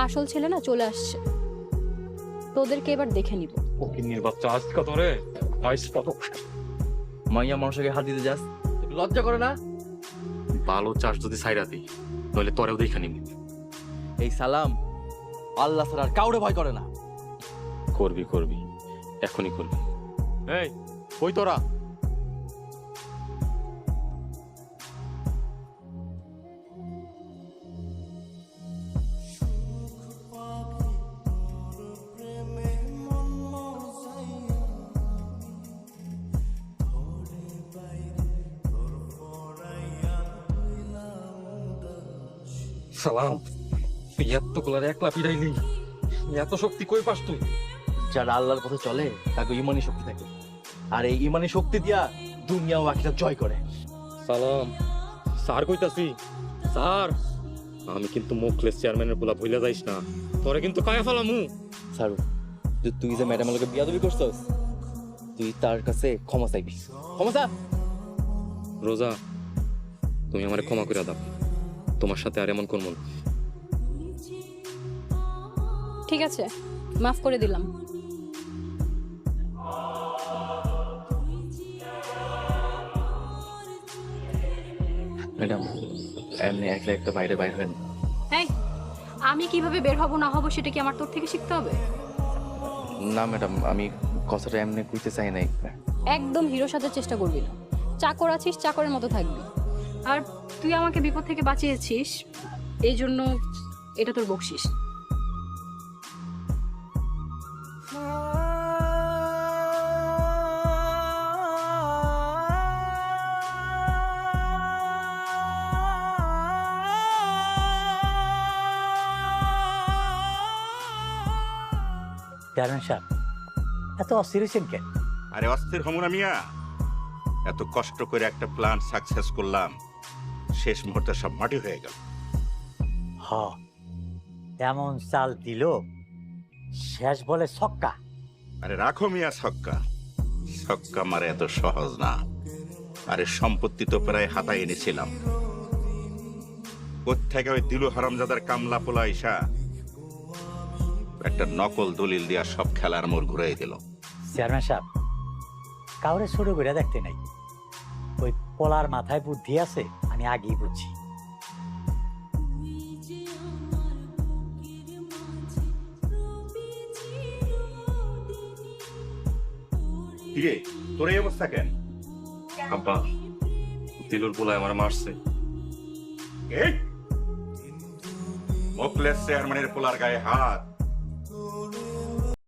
আসল ছেলে না চলে আসছে, তোদেরকে এবার দেখে নিব। ফকিন্নির বাচ্চা আজ কত রে আইস কত মাইয়া মানুষকে হাত দিতে যাস, তোকে লজ্জা করে না? ভালো চাষ যদি সাইরা দিই নইলে তোরেও দেখে নিবি। এই সালাম আল্লাহ ছাড়া আর কাউরে ভয় করে না। করবি করবি, এখনই করবি। এই কই তোরা? সালাম, তুই এতগুলার একলা পিড়াইলি, এত শক্তি কই পাস তুই? যারা আল্লাহর পথে চলে তাকে ইমানি শক্তি থাকে, আর এই ইমানি শক্তি দিয়া দুনিয়া ও আখিরাত জয় করে। সালাম, স্যার কইতাছি স্যার, আমি কিন্তু মুখলেস চেয়ারম্যানের পোলা ভুলে যাইস না, তোরে কিন্তু কায়া ফেলামু। সারু, যে তুই যে ম্যাডামের লোকে বিয়াদবি করছস, তুই তার কাছে ক্ষমা চাইবি। ক্ষমা চা। রোজা, তুমি আমারে ক্ষমা করে দাও, তোমার সাথে আর এমন করবো না। ঠিক আছে, মাফ করে দিলাম। ম্যাডাম, এমনি একলা একটা বাইরে বাইর হবেন। এই, আমি কিভাবে বের হব না হব সেটা কি আমার তোর থেকে শিখতে হবে? না ম্যাডাম, আমি কথাটা এমনি কইতে চাই নাই। একদম হিরো সাজার চেষ্টা করবি না। চাকর আছিস, চাকরের মতো থাকবি। আর তুই আমাকে বিপদ থেকে বাঁচিয়েছিস, এই জন্য এটা তোর বকশিস। চেয়ারম্যান সাহেব, এত অস্থির হয়েছেন কেন? আরে অস্থির হমু না মিয়া, এত কষ্ট করে একটা প্ল্যান সাকসেস করলাম, শেষ মুহূর্তে সব মাটি হয়ে গেল। হ, এমন চাল দিল, শেষ বলে ছক্কা। আরে রাখো মিয়া ছক্কা, ছক্কা মারে এত সহজ না। আরে সম্পত্তি তো প্রায় হাতায় এনেছিলাম, কোত্থেকে ওই দিলু হারামজাদার কামলা পোলা ইসা একটা নকল দলিল দিয়া সব খেলার মোড় ঘুরাই দিল। চেয়ারম্যান সাহেব, কাউরে ছোট করে দেখতে নাই, ওই পলার মাথায় বুদ্ধি আছে আমি আগেই বুঝছি। কিরে তোর এই অবস্থা কেন? আব্বা, দিলুর পোলায় আমার মারছে। মুখলেস চেয়ারম্যানের পোলার গায়ে হাত,